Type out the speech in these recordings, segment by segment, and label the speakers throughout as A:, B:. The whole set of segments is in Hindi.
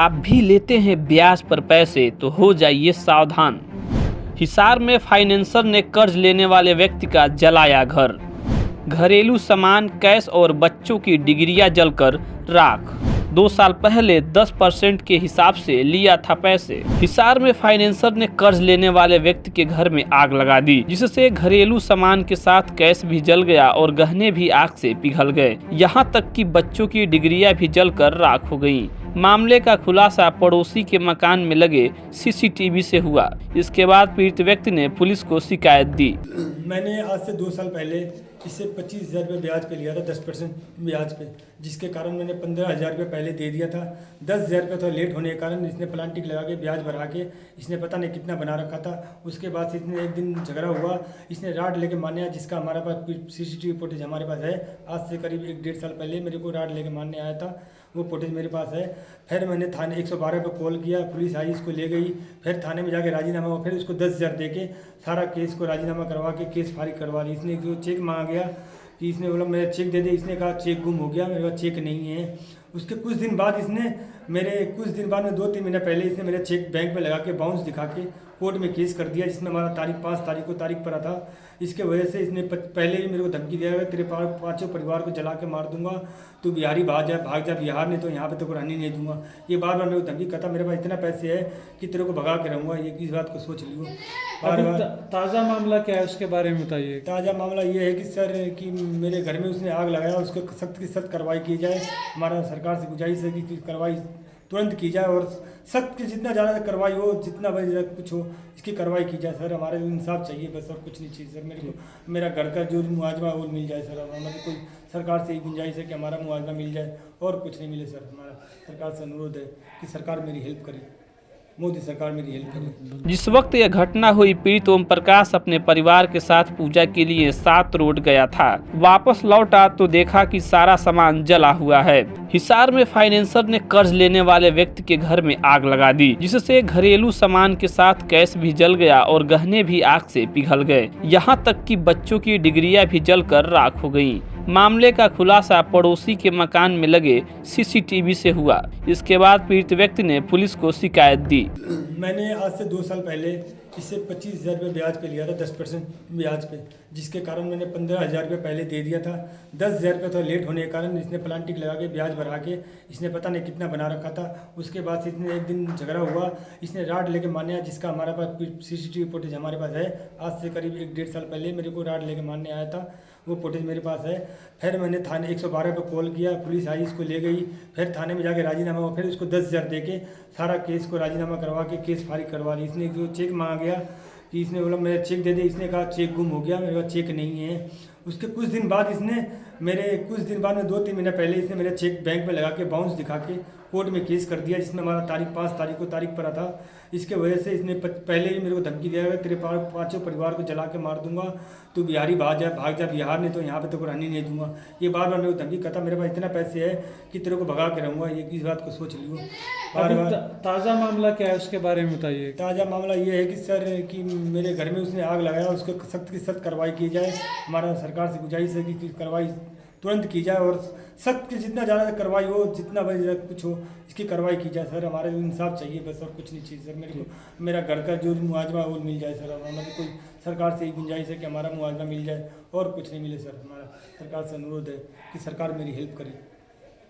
A: आप भी लेते हैं ब्याज पर पैसे तो हो जाइए सावधान। हिसार में फाइनेंसर ने कर्ज लेने वाले व्यक्ति का जलाया घर। घरेलू सामान, कैश और बच्चों की डिग्रियां जलकर राख। 2 साल पहले 10% के हिसाब से लिया था पैसे। हिसार में फाइनेंसर ने कर्ज लेने वाले व्यक्ति के घर में आग लगा दी, जिससे घरेलू सामान के साथ कैश भी जल गया और गहने भी आग से पिघल गए। यहाँ तक कि बच्चों की डिग्रियां भी जलकर राख हो गईं। मामले का खुलासा पड़ोसी के मकान में लगे सीसीटीवी से हुआ। इसके बाद पीड़ित व्यक्ति ने पुलिस को शिकायत दी।
B: मैंने आज से 2 साल पहले इससे 25,000 रुपये ब्याज पे लिया था, 10% ब्याज पे, जिसके कारण मैंने 15,000 रुपये पहले दे दिया था। 10,000 रुपये तो लेट होने के कारण इसने प्लांटिक लगा के ब्याज भरा के इसने पता नहीं कितना बना रखा था। उसके बाद से इसने एक दिन झगड़ा हुआ, इसने राड लेके मारने आया, जिसका हमारे पास सीसीटीवी फुटेज हमारे पास है। आज से करीब 1-1.5 साल पहले मेरे को राड लेके मारने आया था, वो फुटेज मेरे पास है। फिर मैंने थाने 112 पे कॉल किया, पुलिस आई, इसको ले गई। फिर थाने में जाके राजीनामा हुआ, फिर उसको 10,000 दे के सारा केस को राजीनामा करवा के केस फारिग करवा ली। इसने जो चेक मांगा गया कि इसने बोला मेरा चेक दे दे, इसने कहा चेक गुम हो गया, मेरे पास चेक नहीं है। उसके कुछ दिन बाद इसने कुछ दिन बाद में 2-3 महीने पहले इसने मेरा चेक बैंक में लगा के बाउंस दिखा के कोर्ट में केस कर दिया, जिसमें हमारा 5 तारीख को तारीख पड़ा था। इसके वजह से इसने पहले भी मेरे को धमकी दिया है, तेरे पाँचों परिवार को जला के मार दूंगा, तू बिहारी भाग जा बिहार, नहीं तो यहाँ पे तो रहने नहीं दूंगा। ये बार बार मेरे को धमकी करता, मेरे पास इतना पैसे है कि तेरे को भगा के रहूँगा, ये इस बात को सोच लियो।
C: ताज़ा मामला क्या है, उसके बारे में बताइए।
B: ताज़ा मामला ये है कि सर कि मेरे घर में उसने आग लगाया, उसको सख्त की सख्त कार्रवाई की जाए। हमारा सरकार से गुजारिश है कि कार्रवाई तुरंत की जाए और सख्त की जितना ज़्यादा कार्रवाई हो, जितना बड़े कुछ हो, इसकी कार्रवाई की जाए। सर हमारे इंसाफ चाहिए बस, और कुछ नहीं चाहिए सर। मेरे को मेरा घर का जो मुआवजा वो मिल जाए सर। हमारी कोई सरकार से ही गुंजाइश है कि हमारा मुआवजा मिल जाए और कुछ नहीं मिले सर। हमारा सरकार से अनुरोध है कि सरकार मेरी हेल्प करे, मोदी सरकार मेरी हेल्प करे।
A: जिस वक्त यह घटना हुई, पीड़ित ओम प्रकाश अपने परिवार के साथ पूजा के लिए 7 रोड गया था। वापस लौटा तो देखा कि सारा सामान जला हुआ है। हिसार में फाइनेंसर ने कर्ज लेने वाले व्यक्ति के घर में आग लगा दी, जिससे घरेलू सामान के साथ कैश भी जल गया और गहने भी आग से पिघल गए। यहाँ तक कि बच्चों की डिग्रियां भी जलकर राख हो गईं। मामले का खुलासा पड़ोसी के मकान में लगे सीसीटीवी से हुआ। इसके बाद पीड़ित व्यक्ति ने पुलिस को शिकायत दी।
B: मैंने आज से 2 साल पहले इससे 25,000 रुपये ब्याज पे लिया था, 10% ब्याज पे, जिसके कारण मैंने 15,000 रुपये पहले दे दिया था। 10,000 रुपये तो लेट होने के कारण इसने प्लांटिक लगा के ब्याज भरा के इसने पता नहीं कितना बना रखा था। उसके बाद से इसने एक दिन झगड़ा हुआ, इसने राड लेके मारने आया, जिसका हमारे पास सीसीटीवी फुटेज हमारे पास है। आज से करीब 1-1.5 साल पहले मेरे को राड लेके मारने आया था, वो फुटेज मेरे पास है। फिर मैंने थाने 112 पे कॉल किया, पुलिस आई, इसको ले गई। फिर थाने में जाके राजीनामा हुआ, फिर उसको 10,000 दे के सारा केस को राजीनामा करवा के केस फारिग करवा ली। इसने जो चेक मांगा गया कि इसने बोला मेरा चेक दे दे, इसने कहा चेक गुम हो गया, मेरे पास चेक नहीं है। उसके कुछ दिन बाद इसने कुछ दिन बाद में 2-3 महीने पहले इसने मेरा चेक बैंक में लगा के बाउंस दिखा के कोर्ट में केस कर दिया, जिसमें हमारा 5 तारीख को तारीख पड़ा था। इसके वजह से इसने पहले भी मेरे को धमकी दिया है, तेरे पाँचों परिवार को जला के मार दूंगा, तू बिहारी भाग जा बिहार, नहीं तो यहाँ पे तो रहने नहीं दूंगा। ये बार बार मेरे को धमकी करता, मेरे पास इतना पैसे है कि तेरे को भगा के रहूँगा, ये इस बात को सोच लियो।
C: ताज़ा मामला क्या है, उसके बारे में बताइए।
B: ताज़ा मामला ये है कि सर कि मेरे घर में उसने आग लगाया, उसको सख्त की सख्त कार्रवाई की जाए। हमारा सरकार से गुजारिश है कि कार्रवाई तुरंत की जाए और सख्त की जितना ज़्यादा कार्रवाई हो, जितना बड़े कुछ हो, इसकी कार्रवाई की जाए। सर हमारे इंसाफ चाहिए बस, और कुछ नहीं चाहिए सर। मेरा घर का जो मुआवजा वो मिल जाए सर। हमारी कोई सरकार से ही गुंजाइश है कि हमारा मुआवजा मिल जाए और कुछ नहीं मिले सर। हमारा सरकार से अनुरोध है कि सरकार मेरी हेल्प करे,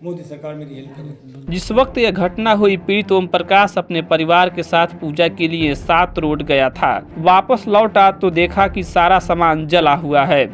B: मोदी सरकार मेरी हेल्प करे।
A: जिस वक्त यह घटना हुई, पीड़ित ओम प्रकाश अपने परिवार के साथ पूजा के लिए 7 रोड गया था। वापस लौटा तो देखा कि सारा सामान जला हुआ है।